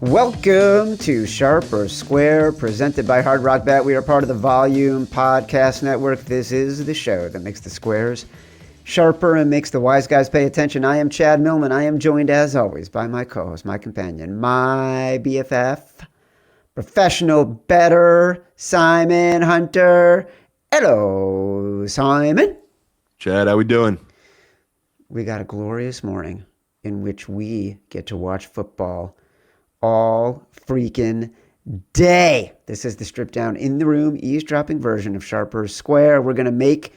Welcome to Sharp or Square, presented by Hard Rock Bet. We are part of the Volume Podcast Network. This is the show that makes the squares sharper and makes the wise guys pay attention. I am Chad Millman. I am joined, as always, by my co-host, my companion, my BFF, professional bettor, Simon Hunter. Hello, Simon. Chad, how we doing? We got a glorious morning in which we get to watch football all freaking day. This is the stripped down in the room eavesdropping version of Sharper Square. We're going to make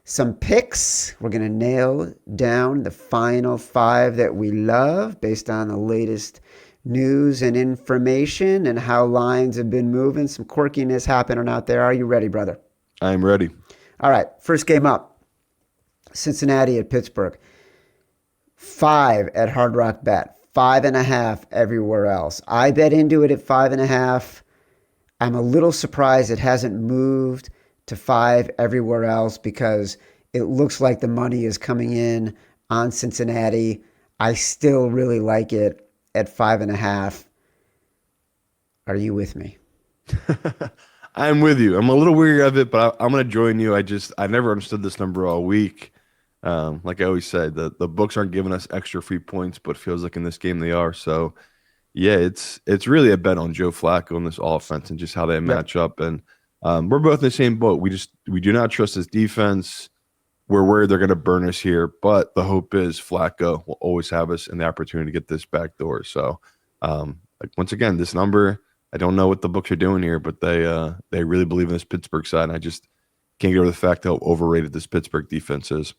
some picks. We're going to nail down the final five that we love based on the latest news and information and how lines have been moving. Some quirkiness happening out there. Are you ready, brother? I'm ready. All right. First game up. Cincinnati at Pittsburgh. 5 at Hard Rock Bet. 5.5 everywhere else. I bet into it at 5.5. I'm a little surprised it hasn't moved to 5 everywhere else because it looks like the money is coming in on Cincinnati. I still really like it at 5.5. Are you with me? I'm with you. I'm a little weary of it, but I'm going to join you. I never understood this number all week. Like I always said, the books aren't giving us extra free points, but it feels like in this game they are. So, yeah, it's really a bet on Joe Flacco and this offense and just how they match up. And we're both in the same boat. We do not trust this defense. We're worried they're going to burn us here, but the hope is Flacco will always have us in the opportunity to get this back door. So, once again, this number, I don't know what the books are doing here, but they really believe in this Pittsburgh side. And I just can't get over the fact how overrated this Pittsburgh defense is.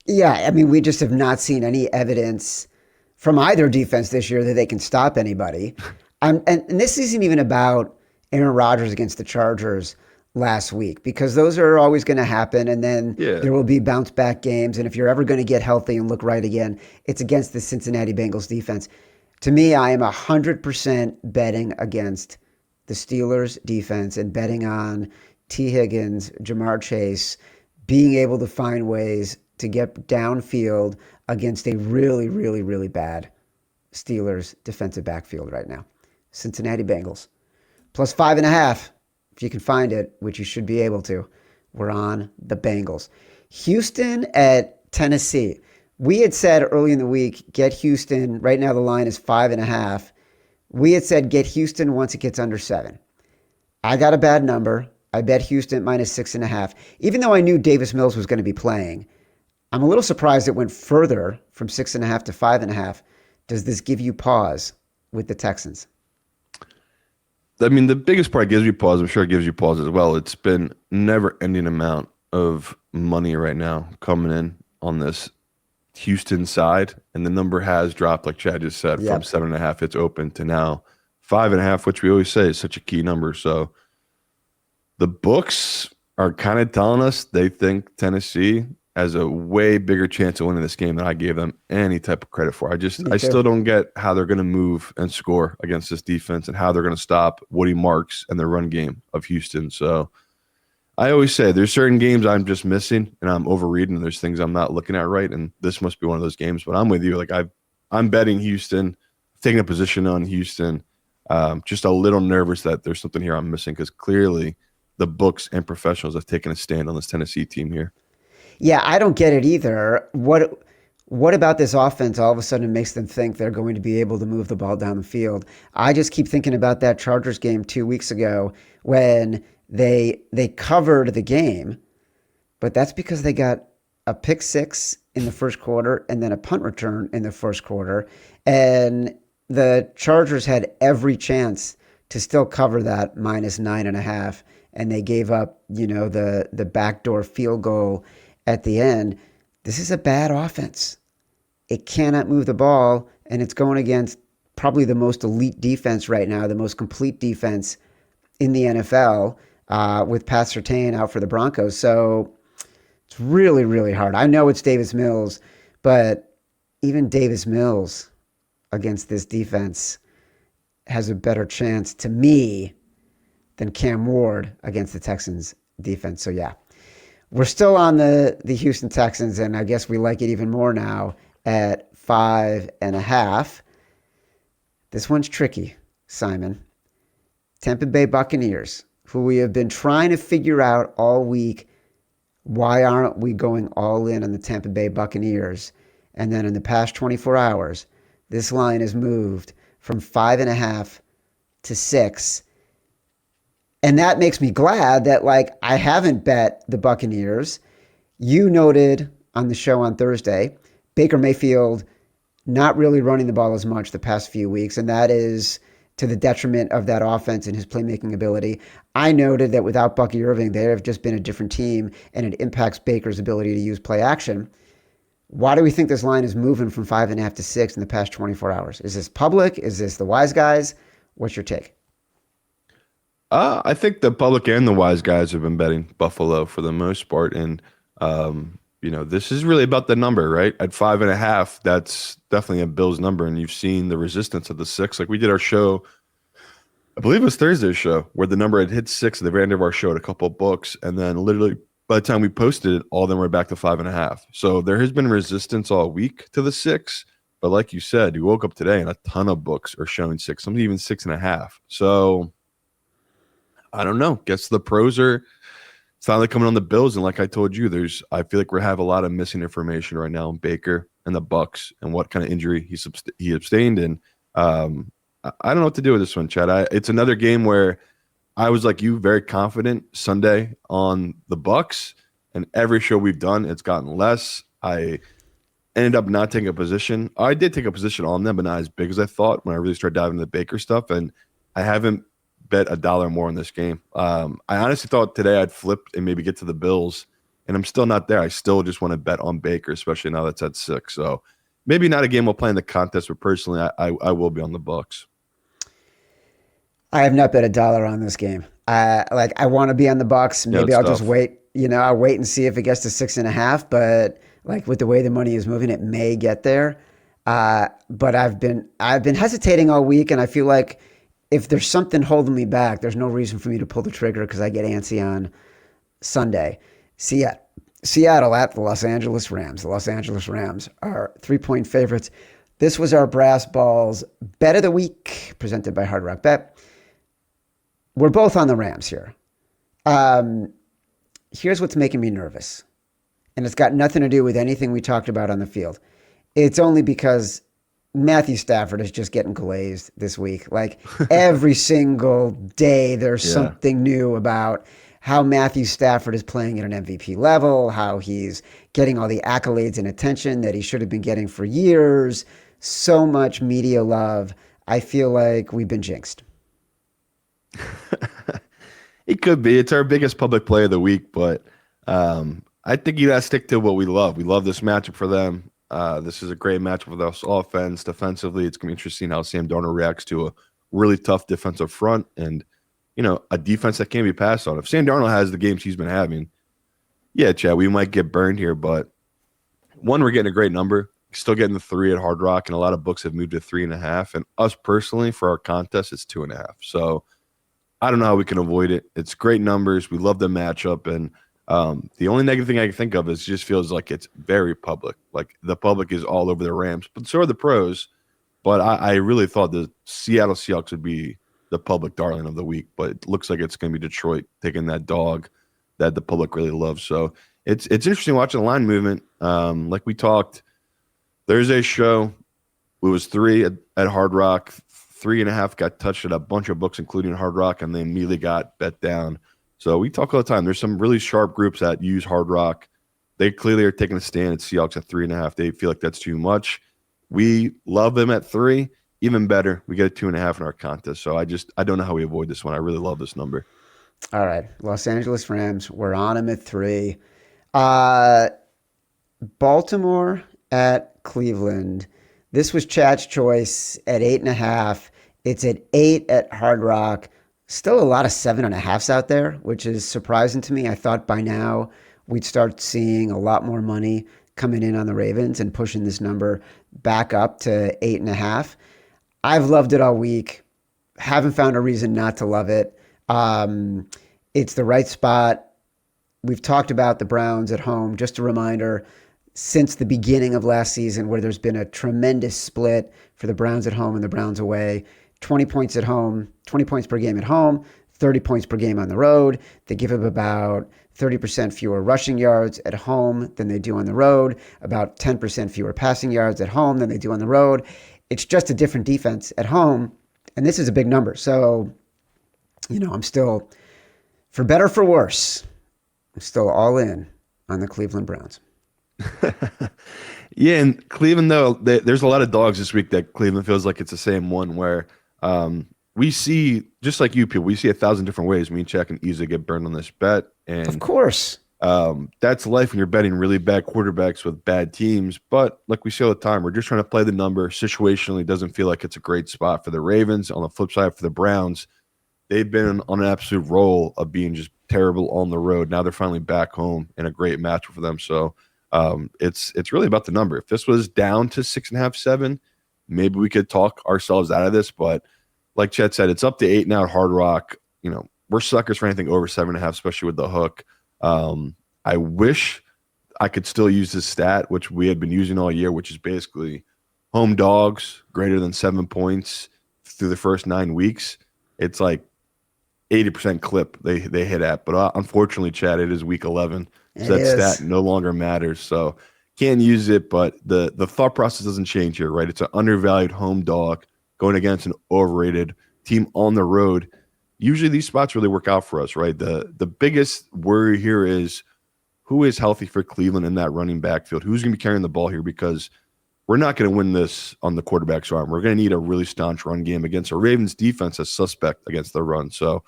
Yeah, I mean, we just have not seen any evidence from either defense this year that they can stop anybody. And this isn't even about Aaron Rodgers against the Chargers last week, because those are always going to happen, and then there will be bounce back games. And if you're ever going to get healthy and look right again, it's against the Cincinnati Bengals defense. To me, I am 100% betting against the Steelers defense and betting on T. Higgins, Jamar Chase being able to find ways to get downfield against a really, really, really bad Steelers defensive backfield right now. Cincinnati Bengals. Plus 5.5, if you can find it, which you should be able to. We're on the Bengals. Houston at Tennessee. We had said early in the week, get Houston. Right now the line is 5.5. We had said get Houston once it gets under 7. I got a bad number. I bet Houston at minus 6.5. Even though I knew Davis Mills was going to be playing, I'm a little surprised it went further from 6.5 to 5.5. Does this give you pause with the Texans? I mean, the biggest part gives you pause. I'm sure it gives you pause as well. It's been never-ending amount of money right now coming in on this Houston side, and the number has dropped, like Chad just said, from 7.5. It's open to now 5.5, which we always say is such a key number. So the books are kind of telling us they think Tennessee has a way bigger chance of winning this game than I gave them any type of credit for. I still don't get how they're going to move and score against this defense and how they're going to stop Woody Marks and the run game of Houston. So I always say there's certain games I'm just missing and I'm overreading. There's things I'm not looking at right, and this must be one of those games. But I'm with you. Like I'm betting Houston, taking a position on Houston. Just a little nervous that there's something here I'm missing because clearly the books and professionals have taken a stand on this Tennessee team here. Yeah, I don't get it either. What about this offense all of a sudden makes them think they're going to be able to move the ball down the field? I just keep thinking about that Chargers game 2 weeks ago when they covered the game, but that's because they got a pick six in the first quarter and then a punt return in the first quarter, and the Chargers had every chance to still cover that minus 9.5, and they gave up, the backdoor field goal at the end. This is a bad offense. It cannot move the ball, and it's going against probably the most elite defense right now, the most complete defense in the NFL, with Pat Surtain out for the Broncos. So it's really, really hard. I know it's Davis Mills, but even Davis Mills against this defense has a better chance, to me, than Cam Ward against the Texans defense. So, yeah. We're still on the Houston Texans, and I guess we like it even more now at 5.5. This one's tricky, Simon. Tampa Bay Buccaneers, who we have been trying to figure out all week, why aren't we going all in on the Tampa Bay Buccaneers? And then in the past 24 hours, this line has moved from 5.5 to 6. And that makes me glad that, like, I haven't bet the Buccaneers. You noted on the show on Thursday, Baker Mayfield not really running the ball as much the past few weeks, and that is to the detriment of that offense and his playmaking ability. I noted that without Bucky Irving, they have just been a different team, and it impacts Baker's ability to use play action. Why do we think this line is moving from 5.5 to 6 in the past 24 hours? Is this public? Is this the wise guys? What's your take? I think the public and the wise guys have been betting Buffalo for the most part. And, this is really about the number, right? At 5.5, that's definitely a Bills number. And you've seen the resistance of the 6. Like we did our show, I believe it was Thursday's show, where the number had hit 6 at the very end of our show at a couple of books. And then literally by the time we posted it, all of them were back to 5.5. So there has been resistance all week to the 6. But like you said, you woke up today and a ton of books are showing 6, some even 6.5. So I don't know. Guess the pros are finally coming on the Bills. And like I told you, I feel like we have a lot of missing information right now on Baker and the Bucs and what kind of injury he abstained. And I don't know what to do with this one, Chad. It's another game where I was like you, very confident Sunday on the Bucs, and every show we've done, it's gotten less. I ended up not taking a position. I did take a position on them, but not as big as I thought when I really started diving into the Baker stuff. And I haven't bet $1 more in this game. I honestly thought today I'd flip and maybe get to the Bills, and I'm still not there. I still just want to bet on Baker, especially now that's at 6. So maybe not a game we'll play in the contest, but personally, I will be on the Bucs. I have not bet $1 on this game. I want to be on the Bucs. Maybe I'll just wait. I'll wait and see if it gets to 6.5. But like with the way the money is moving, it may get there. But I've been hesitating all week, and I feel like if there's something holding me back, there's no reason for me to pull the trigger because I get antsy on Sunday. Seattle at the Los Angeles Rams. The Los Angeles Rams are 3-point favorites. This was our Brass Balls Bet of the Week, presented by Hard Rock Bet. We're both on the Rams here. Here's what's making me nervous. And it's got nothing to do with anything we talked about on the field. It's only because Matthew Stafford is just getting glazed this week. Like every single day, there's something new about how Matthew Stafford is playing at an MVP level, how he's getting all the accolades and attention that he should have been getting for years. So much media love. I feel like we've been jinxed. It could be. It's our biggest public play of the week, but I think you got to stick to what we love. We love this matchup for them. This is a great matchup with us offense. Defensively, it's going to be interesting how Sam Darnold reacts to a really tough defensive front and, a defense that can't be passed on. If Sam Darnold has the games he's been having, yeah, Chad, we might get burned here. But one, we're getting a great number. Still getting the 3 at Hard Rock, and a lot of books have moved to 3.5. And us personally, for our contest, it's 2.5. So I don't know how we can avoid it. It's great numbers. We love the matchup. And the only negative thing I can think of is it just feels like it's very public. Like the public is all over the Rams, but so are the pros. But I really thought the Seattle Seahawks would be the public darling of the week, but it looks like it's going to be Detroit taking that dog that the public really loves. So it's interesting watching the line movement. Like we talked Thursday's show, it was 3 at Hard Rock, 3.5 got touched at a bunch of books, including Hard Rock, and they immediately got bet down. So we talk all the time. There's some really sharp groups that use Hard Rock. They clearly are taking a stand at Seahawks at 3.5. They feel like that's too much. We love them at 3. Even better, we get a 2.5 in our contest. So I don't know how we avoid this one. I really love this number. All right. Los Angeles Rams, we're on them at 3. Baltimore at Cleveland. This was Chad's choice at 8.5. It's at 8 at Hard Rock. Still a lot of 7.5s out there, which is surprising to me. I thought by now we'd start seeing a lot more money coming in on the Ravens and pushing this number back up to 8.5. I've loved it all week. Haven't found a reason not to love it. It's the right spot. We've talked about the Browns at home. Just a reminder, since the beginning of last season, where there's been a tremendous split for the Browns at home and the Browns away. 20 points at home, 20 points per game at home, 30 points per game on the road. They give up about 30% fewer rushing yards at home than they do on the road, about 10% fewer passing yards at home than they do on the road. It's just a different defense at home, and this is a big number. So, I'm still, for better or for worse, I'm still all in on the Cleveland Browns. Yeah, and Cleveland, though, there's a lot of dogs this week that Cleveland feels like it's the same one where we see, just like you people, we see 1,000 different ways me and Chad can easily get burned on this bet. And of course, that's life when you're betting really bad quarterbacks with bad teams. But like we say all the time, we're just trying to play the number. Situationally, doesn't feel like it's a great spot for the Ravens. On the flip side, for the Browns, they've been on an absolute roll of being just terrible on the road. Now they're finally back home in a great match for them. So it's really about the number. If this was down to 6.5, 7, maybe we could talk ourselves out of this. But like Chet said, it's up to 8 now at Hard Rock. We're suckers for anything over 7.5, especially with the hook. I wish I could still use this stat, which we had been using all year, which is basically home dogs greater than 7 points through the first 9 weeks. It's like 80% clip they hit at. But unfortunately, Chad, it is week 11. So that stat no longer matters. So can't use it, but the thought process doesn't change here, right? It's an undervalued home dog going against an overrated team on the road. Usually these spots really work out for us, right? The biggest worry here is who is healthy for Cleveland in that running backfield? Who's going to be carrying the ball here? Because we're not going to win this on the quarterback's arm. We're going to need a really staunch run game against a Ravens defense that's suspect against the run. So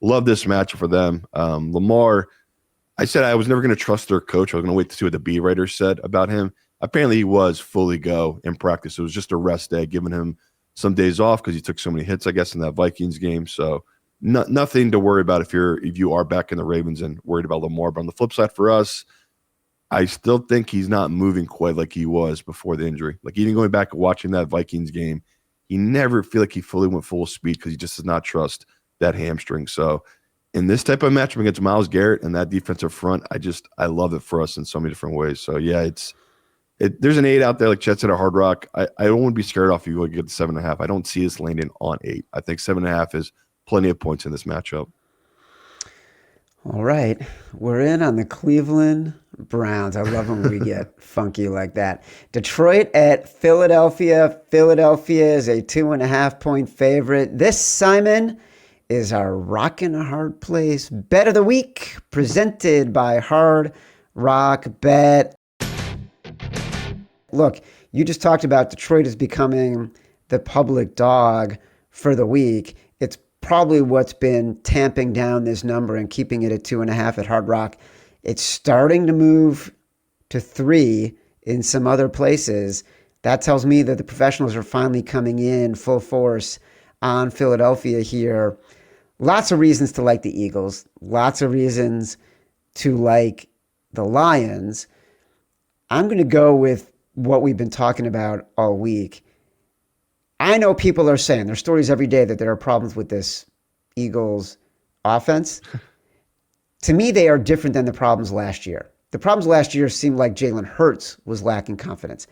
love this match for them. Lamar, I said I was never going to trust their coach. I was going to wait to see what the B writers said about him. Apparently he was fully go in practice. It was just a rest day, giving him some days off because he took so many hits, I guess, in that Vikings game. So nothing to worry about if you are back in the Ravens and worried about Lamar. But on the flip side for us, I still think he's not moving quite like he was before the injury. Like even going back and watching that Vikings game, he never feel like he fully went full speed because he just does not trust that hamstring. So in this type of matchup against Myles Garrett and that defensive front, I love it for us in so many different ways. So yeah, there's an 8 out there, like Chet said, at Hard Rock. I don't want to be scared off you get the 7.5. I don't see us landing on 8. I think 7.5 is plenty of points in this matchup. All right. We're in on the Cleveland Browns. I love when we get funky like that. Detroit at Philadelphia. Philadelphia is a 2.5-point favorite. This, Simon, is our Rockin' Hard Place Bet of the Week, presented by Hard Rock Bet. Look, you just talked about Detroit is becoming the public dog for the week. It's probably what's been tamping down this number and keeping it at 2.5 at Hard Rock. It's starting to move to 3 in some other places. That tells me that the professionals are finally coming in full force on Philadelphia here. Lots of reasons to like the Eagles. Lots of reasons to like the Lions. I'm going to go with what we've been talking about all week. I know people are saying, there's stories every day that there are problems with this Eagles offense. To me, they are different than the problems last year. The problems last year seemed like Jalen Hurts was lacking confidence.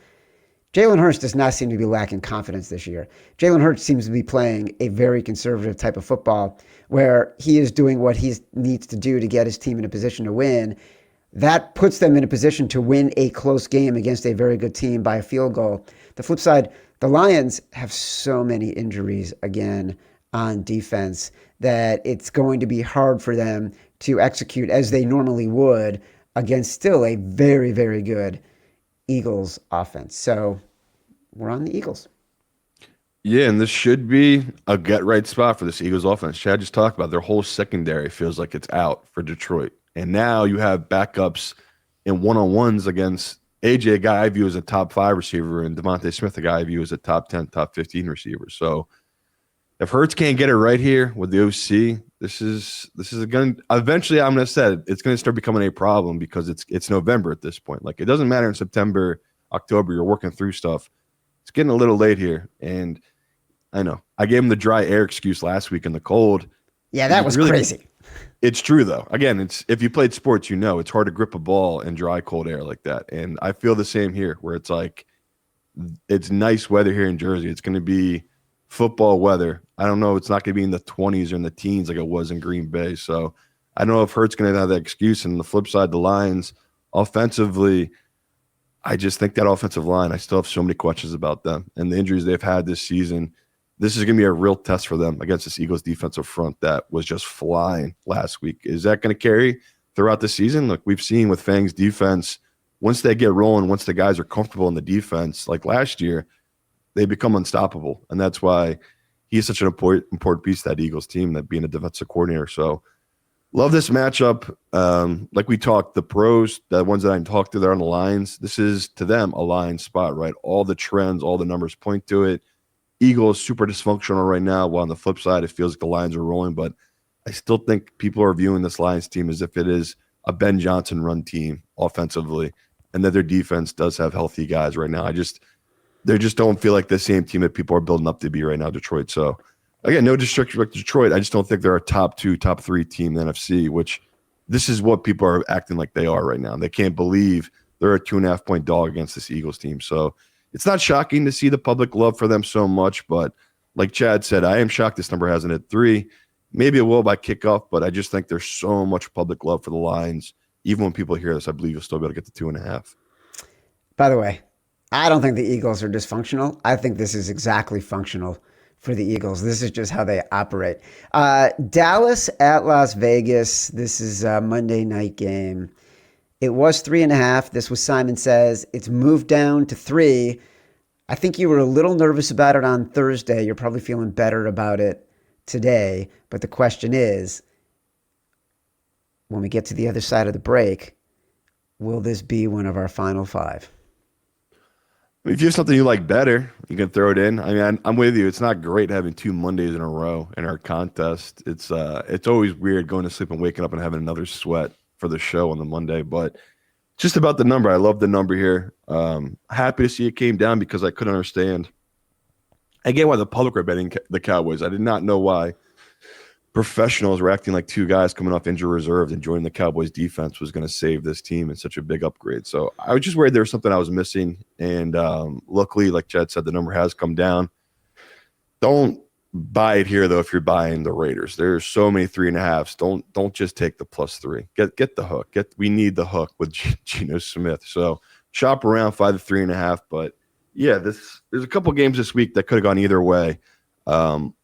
Jalen Hurts does not seem to be lacking confidence this year. Jalen Hurts seems to be playing a very conservative type of football where he is doing what he needs to do to get his team in a position to win. That puts them in a position to win a close game against a very good team by a field goal. The flip side, the Lions have so many injuries again on defense that it's going to be hard for them to execute as they normally would against still a very, very good Eagles offense. So we're on the Eagles. Yeah, and this should be a get-right spot for this Eagles offense. Chad just talked about their whole secondary feels like it's out for Detroit. And now you have backups in one-on-ones against AJ, a guy I view as a top 5 receiver, and Devontae Smith, a guy I view as a top 10, top 15 receiver. So if Hurts can't get it right here with the OC, this is going to eventually, I'm going to say it's going to start becoming a problem because it's November at this point. Like it doesn't matter in September, October, you're working through stuff. It's getting a little late here. And I know I gave him the dry air excuse last week in the cold. Yeah, that was crazy. It's true though. Again, it's if you played sports, it's hard to grip a ball in dry, cold air like that. And I feel the same here, where it's like it's nice weather here in Jersey. It's going to be football weather. I don't know. It's not going to be in the 20s or in the teens like it was in Green Bay. So I don't know if Hurt's going to have that excuse. And the flip side, the Lions offensively, I just think that offensive line, I still have so many questions about them and the injuries they've had this season. This is going to be a real test for them against this Eagles defensive front that was just flying last week. Is that going to carry throughout the season? Look, we've seen with Fang's defense, once they get rolling, once the guys are comfortable in the defense, like last year, they become unstoppable. And that's why he's such an important piece of that Eagles team, that being a defensive coordinator. So love this matchup. Like we talked, the pros, the ones that I talked to, they're on the lines. This is, to them, a line spot, right? All the trends, all the numbers point to it. Eagles super dysfunctional right now, while on the flip side, it feels like the Lions are rolling. But I still think people are viewing this Lions team as if it is a Ben Johnson run team offensively, and that their defense does have healthy guys right now. They just don't feel like the same team that people are building up to be right now, Detroit. So, again, no disrespect to Detroit. I just don't think they're a top 2, top 3 team in the NFC, which this is what people are acting like they are right now. They can't believe they're a 2.5-point dog against this Eagles team. So it's not shocking to see the public love for them so much, but like Chad said, I am shocked this number hasn't hit 3. Maybe it will by kickoff, but I just think there's so much public love for the Lions. Even when people hear this, I believe you'll still be able to get to 2.5. By the way, I don't think the Eagles are dysfunctional. I think this is exactly functional for the Eagles. This is just how they operate. Dallas at Las Vegas. This is a Monday night game. It was 3.5. This was Simon Says. It's moved down to 3. I think you were a little nervous about it on Thursday. You're probably feeling better about it today. But the question is, when we get to the other side of the break, will this be one of our final 5? If you have something you like better, you can throw it in. I mean, I'm with you. It's not great having 2 Mondays in a row in our contest. It's always weird going to sleep and waking up and having another sweat for the show on the Monday, but just about the number. I love the number here. Happy to see it came down because I couldn't understand. I get why the public were betting the Cowboys. I did not know why professionals were acting like 2 guys coming off injury reserve and joining the Cowboys defense was going to save this team in such a big upgrade. So I was just worried there was something I was missing. And luckily, like Chad said, the number has come down. Don't buy it here, though, if you're buying the Raiders. There's so many 3.5s. Don't just take the +3. Get the hook. We need the hook with Geno Smith. So shop around 5 to 3.5. But yeah, there's a couple games this week that could have gone either way.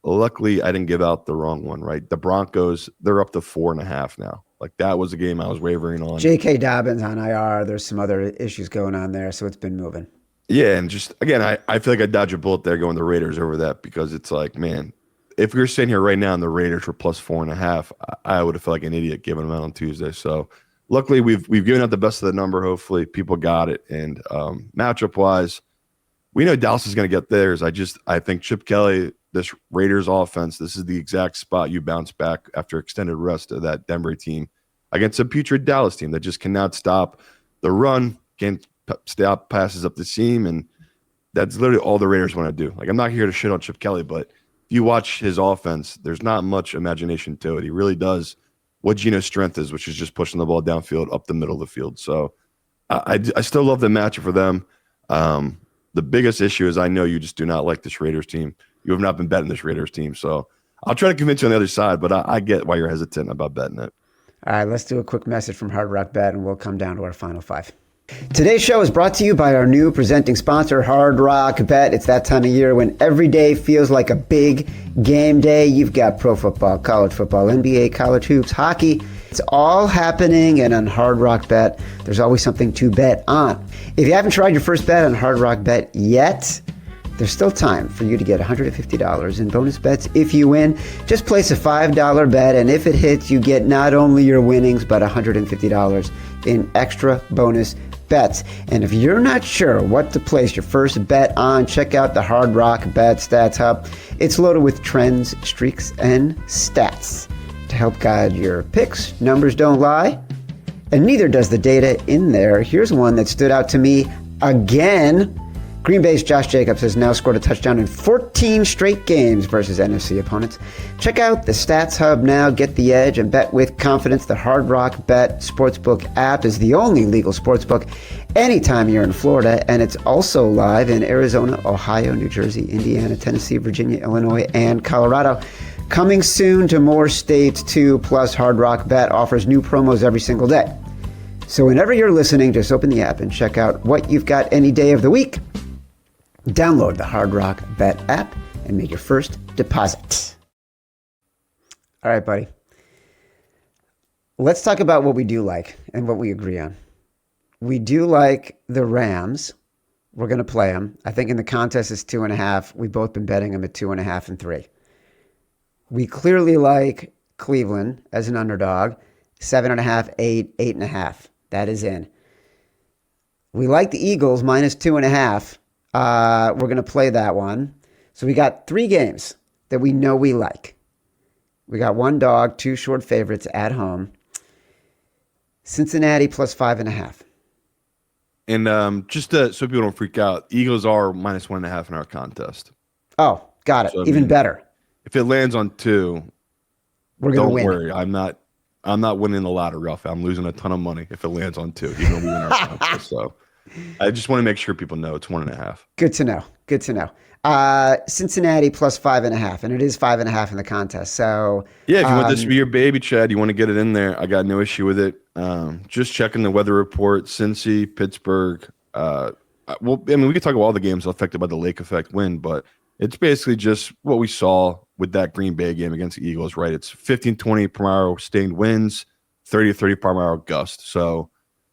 Luckily, I didn't give out the wrong one, right? The Broncos, they're up to 4.5 now. Like, that was a game I was wavering on. J.K. Dobbins on IR. There's some other issues going on there, so it's been moving. Yeah, and just, again, I feel like I dodged a bullet there going the Raiders over that, because it's like, man, if we were sitting here right now and the Raiders were +4.5, I would have felt like an idiot giving them out on Tuesday. So luckily, we've given out the best of the number. Hopefully, people got it. And matchup-wise, we know Dallas is going to get theirs. I think Chip Kelly, this Raiders offense, this is the exact spot you bounce back after extended rest of that Denver team against a putrid Dallas team that just cannot stop the run, can't stop passes up the seam, and that's literally all the Raiders want to do. Like, I'm not here to shit on Chip Kelly, but if you watch his offense, there's not much imagination to it. He really does what Geno's strength is, which is just pushing the ball downfield up the middle of the field. So I still love the matchup for them. The biggest issue is I know you just do not like this Raiders team. You have not been betting this Raiders team. So I'll try to convince you on the other side, but I get why you're hesitant about betting it. All right, let's do a quick message from Hard Rock Bet, and we'll come down to our final 5. Today's show is brought to you by our new presenting sponsor, Hard Rock Bet. It's that time of year when every day feels like a big game day. You've got pro football, college football, NBA, college hoops, hockey. It's all happening, and on Hard Rock Bet, there's always something to bet on. If you haven't tried your first bet on Hard Rock Bet yet, there's still time for you to get $150 in bonus bets if you win. Just place a $5 bet, and if it hits, you get not only your winnings, but $150 in extra bonus bets. And if you're not sure what to place your first bet on, check out the Hard Rock Bet Stats Hub. It's loaded with trends, streaks, and stats to help guide your picks. Numbers don't lie, and neither does the data in there. Here's one that stood out to me again. Green Bay's Josh Jacobs has now scored a touchdown in 14 straight games versus NFC opponents. Check out the Stats Hub now. Get the edge and bet with confidence. The Hard Rock Bet Sportsbook app is the only legal sportsbook anytime you're in Florida, and it's also live in Arizona, Ohio, New Jersey, Indiana, Tennessee, Virginia, Illinois, and Colorado. Coming soon to more states too, plus Hard Rock Bet offers new promos every single day. So whenever you're listening, just open the app and check out what you've got any day of the week. Download the Hard Rock Bet app and make your first deposit. All right, buddy. Let's talk about what we do like and what we agree on. We do like the Rams. We're going to play them. I think in the contest it's 2.5. We've both been betting them at 2.5 and 3. We clearly like Cleveland as an underdog. 7.5, 8, 8.5. That is in. We like the Eagles minus 2.5. We're going to play that one. So we got 3 games that we know we like. We got 1 dog, 2 short favorites at home. Cincinnati plus 5.5. And just so people don't freak out, Eagles are minus 1.5 in our contest. Oh, got it. So, even better. If it lands on 2, we're going to win. Don't worry. I'm not winning the lottery, Ralph. I'm losing a ton of money if it lands on 2, even though we win our contest. So I just want to make sure people know it's 1.5. Good to know. Good to know. Cincinnati plus 5.5, and it is 5.5 in the contest. So yeah, if you want this to be your baby, Chad, you want to get it in there. I got no issue with it. Just checking the weather report. Cincy, Pittsburgh. Well, I mean, we could talk about all the games affected by the lake effect wind, but it's basically just what we saw with that Green Bay game against the Eagles, right? It's 15-20 per hour sustained winds, 30-30 per hour gust. So,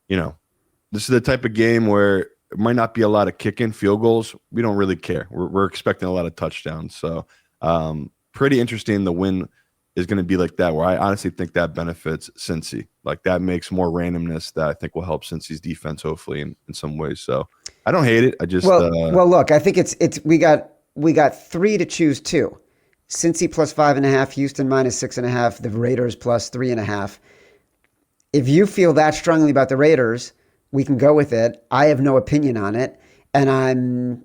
this is the type of game where it might not be a lot of kicking field goals. We don't really care. We're expecting a lot of touchdowns. So, pretty interesting. The win is going to be like that, where I honestly think that benefits Cincy. Like, that makes more randomness that I think will help Cincy's defense, hopefully, in some ways. So, I don't hate it. I just well, look, I think it's we got 3 to choose 2. Cincy plus 5.5, Houston minus 6.5, the Raiders plus 3.5. If you feel that strongly about the Raiders, we can go with it. I have no opinion on it, and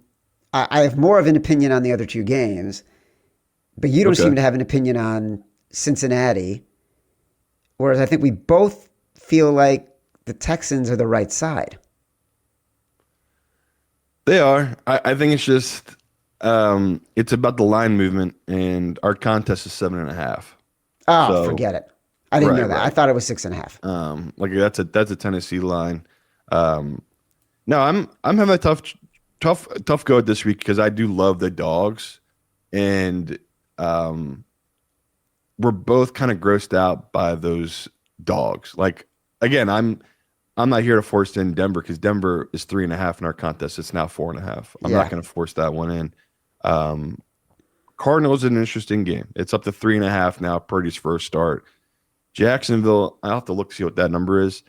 I have more of an opinion on the other 2 games, but you don't seem to have an opinion on Cincinnati, whereas I think we both feel like the Texans are the right side. They are. I think it's just it's about the line movement, and our contest is 7.5. Oh, so, forget it. I didn't know that. Right. I thought it was 6.5. Like that's a Tennessee line. No, I'm having a tough go at this week because I do love the dogs, and we're both kind of grossed out by those dogs. Like, again, I'm not here to force in Denver because Denver is 3.5 in our contest. It's now 4.5. I'm not going to force that one in. Cardinals is an interesting game. It's up to 3.5 now. Purdy's first start. Jacksonville, I'll have to look to see what that number is.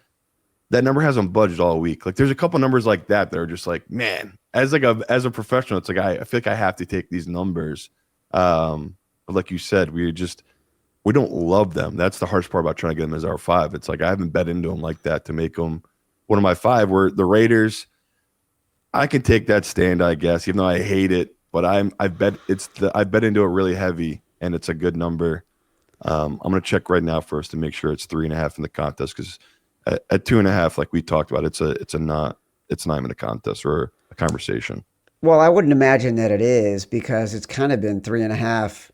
That number hasn't budged all week. Like, there's a couple numbers like that are just like, man, as a professional, it's like I feel like I have to take these numbers. But like you said, we don't love them. That's the hardest part about trying to get them as our 5. It's like I haven't bet into them like that to make them one of my 5. Where the Raiders, I can take that stand, I guess, even though I hate it. But I bet into it really heavy, and it's a good number. I'm gonna check right now first to make sure it's 3.5 in the contest, because at 2.5, like we talked about, it's not even a contest or a conversation. Well, I wouldn't imagine that it is, because it's kind of been 3.5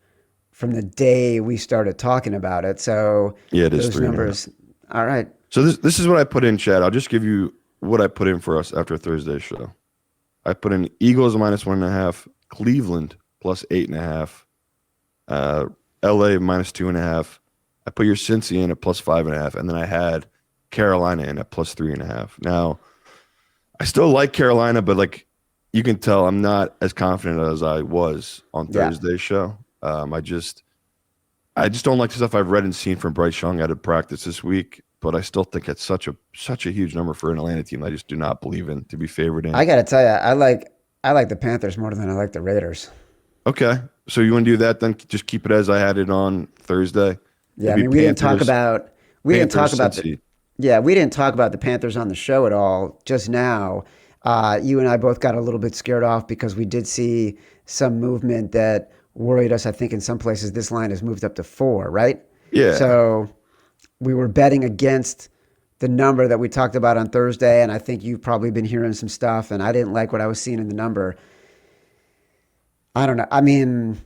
from the day we started talking about it. So yeah, it is those numbers. All right. So this is what I put in, Chad. I'll just give you what I put in for us after Thursday's show. I put in Eagles minus 1.5, Cleveland plus 8.5, LA minus 2.5. I put your Cincy in at plus 5.5, and then I had Carolina in at plus 3.5. Now, I still like Carolina, but like you can tell, I'm not as confident as I was on Thursday's show. I just don't like the stuff I've read and seen from Bryce Young out of practice this week. But I still think it's such a huge number for an Atlanta team I just do not believe in to be favored in. I got to tell you, I like the Panthers more than I like the Raiders. Okay, so you want to do that then? Just keep it as I had it on Thursday. Yeah, I mean, we didn't talk about the Panthers on the show at all just now. You and I both got a little bit scared off because we did see some movement that worried us. I think in some places this line has moved up to 4, right? Yeah. So we were betting against the number that we talked about on Thursday, and I think you've probably been hearing some stuff, and I didn't like what I was seeing in the number. I don't know. I mean,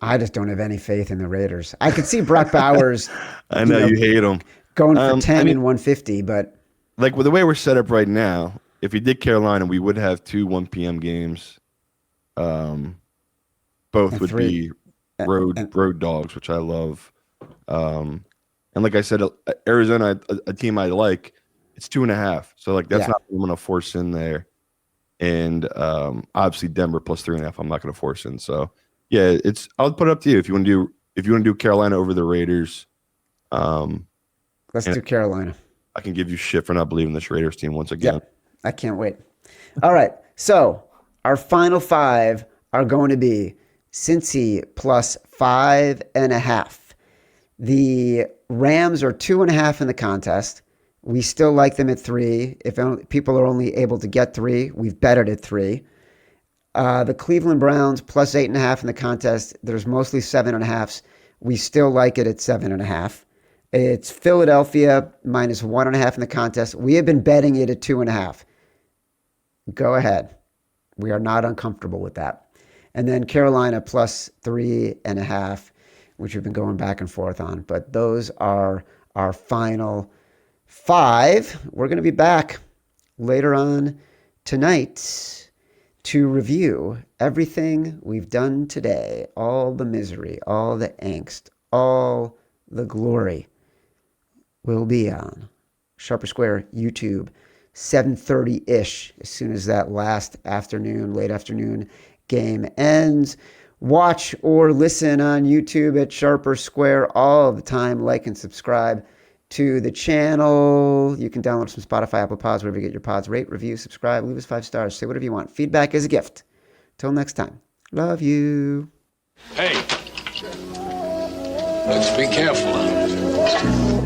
I just don't have any faith in the Raiders. I could see Brock Bowers. I know you hate them. Going for 10 and 150, but like with the way we're set up right now, if we did Carolina, we would have 2 1 p.m. games. Both would be road dogs, which I love. And like I said, Arizona, a team I like, it's 2.5. So like that's not what I'm gonna force in there. And obviously Denver plus 3.5, I'm not gonna force in. So yeah, I'll put it up to you if you want to do Carolina over the Raiders. Let's do Carolina. I can give you shit for not believing this Raiders team once again. Yep. I can't wait. All right. So our final 5 are going to be Cincy plus 5.5. The Rams are 2.5 in the contest. We still like them at 3. If people are only able to get 3, we've betted at 3. The Cleveland Browns plus 8.5 in the contest. There's mostly 7.5s. We still like it at 7.5. It's Philadelphia minus 1.5 in the contest. We have been betting it at 2.5. Go ahead. We are not uncomfortable with that. And then Carolina plus 3.5, which we've been going back and forth on. But those are our final 5. We're going to be back later on tonight to review everything we've done today. All the misery, all the angst, all the glory will be on Sharper Square YouTube, 7:30-ish, as soon as that late afternoon game ends. Watch or listen on YouTube at Sharper Square all the time. Like and subscribe to the channel. You can download some Spotify, Apple Pods, wherever you get your pods. Rate, review, subscribe, leave us 5 stars. Say whatever you want. Feedback is a gift. Till next time. Love you. Hey, let's be careful out.